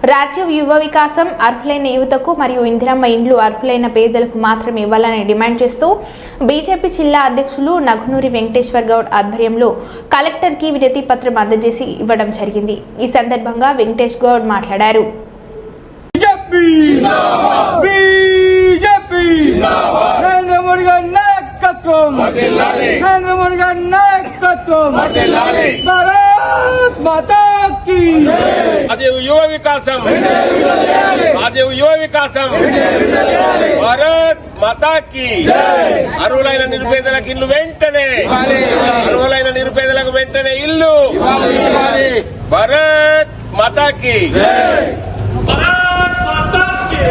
రాజ్యం యువ వికాసం అర్హులైన యువతకు మరియు ఇందిరమ్మ ఇండ్లు అర్హులైన పేదలకు మాత్రమే ఇవ్వాలని డిమాండ్ చేస్తూ బీజేపీ జిల్లా అధ్యక్షులు నగునూరి వెంకటేశ్వర్ గౌడ్ ఆధ్వర్యంలో కలెక్టర్కి వినతి పత్రం అందజేసి ఇవ్వడం జరిగింది। ఈ సందర్భంగా వెంకటేష్ గౌడ్ మాట్లాడారు। युवा विकासम युवा विकासम भारत माता की అర్హులైన నిరుపేదలకు ఇల్లు వెంటనే అర్హులైన నిరుపేదలకు వెంటనే ఇల్లు భారత్ మాతా की భారత్ మాతా की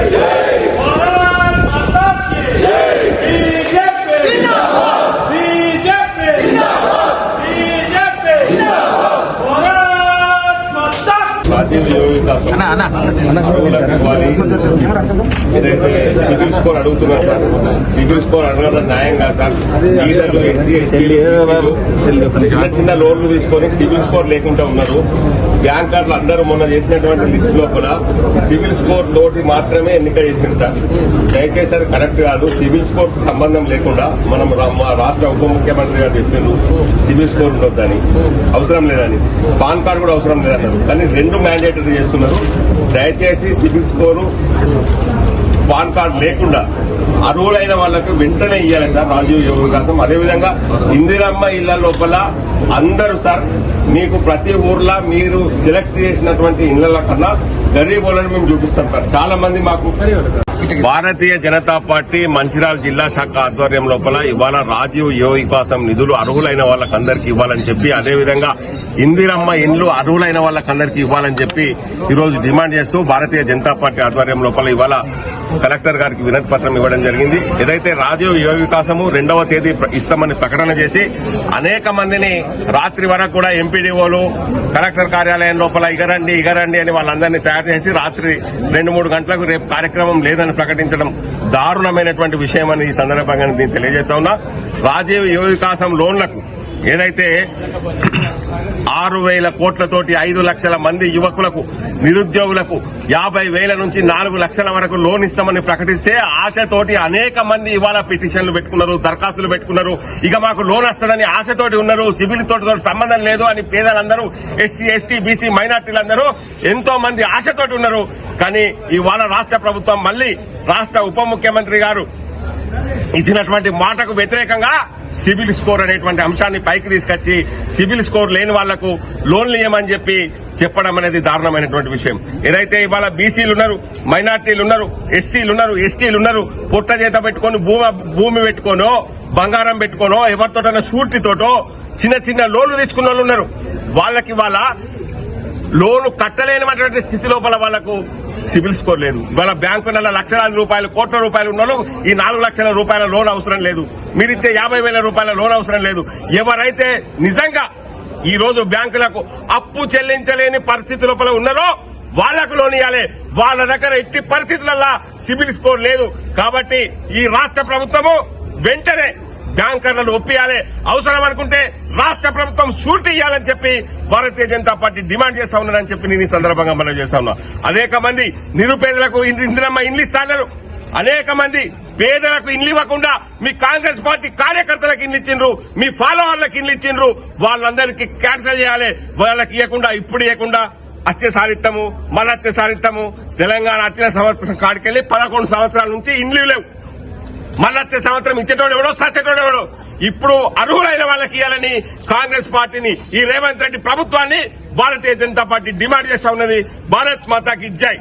భారత్ మాతా की बीजेपी जिंदाबाद बीजेपी जिंदाबाद बीजेपी जिंदाबाद भारत माता రాజీవ్ యువ వికాసం అర్హులకు ఇవ్వాలి। ఏదైతే సిబిల్ స్కోర్ అడుగుతున్నారు సార్, సిబిల్ స్కోర్ అడగడం న్యాయం కాదు సార్। ఈడలు ఎస్సీ చిన్న చిన్న లోన్లు తీసుకొని సిబిల్ స్కోర్ లేకుండా ఉన్నారు। బ్యాంకర్లు అందరూ మొన్న చేసినటువంటి లిస్ట్ లోపల సిబిల్ స్కోర్ తోటి మాత్రమే ఎన్నిక చేసింది సార్। దయచేసి అది కరెక్ట్ కాదు। సిబిల్ స్కోర్ కు సంబంధం లేకుండా మనం మా రాష్ట్ర ఉప ముఖ్యమంత్రి గారు చెప్పారు సిబిల్ స్కోర్ ఉండొద్దని, అవసరం లేదని, పాన్ కార్డు కూడా అవసరం లేదన్నారు। కానీ రెండు మ్యాండేటరీ చేస్తున్నారు। దయచేసి సిబిల్ స్కోరు పాన్ కార్డు లేకుండా అర్హులైన వాళ్లకు వెంటనే ఇవ్వాలి సార్ రాజీవ్ యువ వికాసం। అదేవిధంగా ఇందిరమ్మ ఇళ్ల లోపల అందరూ సార్ మీకు ప్రతి ఊర్లో మీరు సెలెక్ట్ చేసినటువంటి ఇళ్ల కన్నా గరీబులను మేము చూపిస్తాం సార్। చాలా మంది మాకు భారతీయ జనతా పార్టీ మంచిర్యాల జిల్లా శాఖ ఆధ్వర్యం లోపల ఇవాళ రాజీవ్ యువ వికాసం నిధులు అర్హులైన వాళ్ళకందరికీ ఇవ్వాలని చెప్పి, అదేవిధంగా ఇందిరమ్మ ఇండ్లు అర్హులైన వాళ్ళకందరికీ ఇవ్వాలని చెప్పి ఈరోజు డిమాండ్ చేస్తూ భారతీయ జనతా పార్టీ ఆధ్వర్యం లోపల ఇవాళ కలెక్టర్ గారికి వినతి పత్రం ఇవ్వడం జరిగింది। ఏదైతే రాజీవ్ యువ వికాసము 2వ తేదీ ఇస్తామని ప్రకటన చేసి అనేక మందిని రాత్రి వరకు కూడా ఎంపీడీఓలు కలెక్టర్ కార్యాలయం లోపల ఇగరండి అని వాళ్ళందరినీ తయారు చేసి రాత్రి 2-3 గంటలకు రేపు కార్యక్రమం లేదని ప్రకటించడం దారుణమైనటువంటి విషయం అని ఈ సందర్భంగా నేను తెలియజేస్తా ఉన్నా। రాజీవ్ యువ వికాసం లోన్లకు ఏదైతే 6,000 కోట్లతోటి 5 లక్షల మంది యువకులకు నిరుద్యోగులకు 50,000 నుంచి 4 లక్షల వరకు లోన్ ఇస్తామని ప్రకటిస్తే ఆశతోటి అనేక మంది ఇవాళ పిటిషన్లు పెట్టుకున్నారు, దరఖాస్తులు పెట్టుకున్నారు। ఇక మాకు లోన్ వస్తుందని ఆశతోటి ఉన్నారు, సిబిల్ తోటి సంబంధం లేదు అని పేదలందరూ ఎస్సీ ఎస్టీ బీసీ మైనార్టీలందరూ ఎంతో మంది ఆశతోటి ఉన్నారు। కానీ ఇవాళ రాష్ట్ర ప్రభుత్వం మళ్లీ రాష్ట్ర ఉప ముఖ్యమంత్రి గారు ఇచ్చినటువంటి మాటకు వ్యతిరేకంగా సిబిల్ స్కోర్ అనేటువంటి అంశాన్ని పైకి తీసుకొచ్చి సిబిల్ స్కోర్ లేని వాళ్లకు లోన్లు ఇవ్వమని చెప్పి చెప్పడం అనేది దారుణమైనటువంటి విషయం। ఏదైతే ఇవాళ బీసీలు ఉన్నారు, మైనార్టీలు ఉన్నారు, ఎస్సీలు ఉన్నారు, ఎస్టీలు ఉన్నారు, పొట్ట చేత పెట్టుకుని భూమి పెట్టుకోనో బంగారం పెట్టుకోనో ఎవరితోటైనా షూరిటీతోటో చిన్న చిన్న లోన్లు తీసుకున్న వాళ్ళు ఉన్నారు। వాళ్ళకి వాళ్ళ లోను కట్టలేనటువంటి స్థితి లోపల వాళ్లకు సిబిల్ స్కోర్ లేదు। ఇవాళ బ్యాంకులలో లక్షలాది రూపాయలు కోట్ల రూపాయలు ఉన్న ఈ 4 లక్షల రూపాయల లోన్ అవసరం లేదు, మీరిచ్చే 50,000 రూపాయల లోన్ అవసరం లేదు। ఎవరైతే నిజంగా ఈ రోజు బ్యాంకులకు అప్పు చెల్లించలేని పరిస్థితి లోపల ఉన్నారో వాళ్లకు లోన్ ఇవ్వాలి। వాళ్ళ దగ్గర ఎట్టి పరిస్థితులలో సిబిల్ స్కోర్ లేదు కాబట్టి ఈ రాష్ట్ర ప్రభుత్వము వెంటనే బ్యాంకర్లను ఒప్పియాలి, అవసరం అనుకుంటే రాష్ట్ర ప్రభుత్వం షూరిటీ ఇవ్వాలని చెప్పి భారతీయ జనతా పార్టీ డిమాండ్ చేస్తా ఉన్నారని చెప్పి నేను ఈ సందర్భంగా మనం చేస్తా ఉన్నా। అనేక మంది నిరుపేదలకు ఇందిరమ్మ ఇండ్లు ఇస్తాన్నారు, అనేక మంది పేదలకు ఇండ్లు ఇవ్వకుండా మీ కాంగ్రెస్ పార్టీ కార్యకర్తలకు ఇండ్లు ఇచ్చిండ్రు, మీ ఫాలోవర్లకు ఇండ్లు ఇచ్చిండ్రు, వాళ్ళందరికీ క్యాన్సిల్ చేయాలి। వాళ్ళకి ఇవ్వకుండా ఇప్పుడు ఇవ్వకుండా వచ్చే సారిస్తాము మళ్ళీ వచ్చే సారిస్తాము। తెలంగాణ వచ్చిన సంవత్సరం కాడికెళ్లి 11 సంవత్సరాల నుంచి ఇండ్లు లేవు, మళ్ళీ వచ్చే సంవత్సరం ఇచ్చేటోడు ఎవడో సచ్చేటోడు ఎవడో। ఇప్పుడు అర్హులైన వాళ్ళకి ఇవ్వాలని కాంగ్రెస్ పార్టీని ఈ రేవంత్ రెడ్డి ప్రభుత్వాన్ని భారతీయ జనతా పార్టీ డిమాండ్ చేస్తా ఉన్నది। భారత్ మాతాకి జై।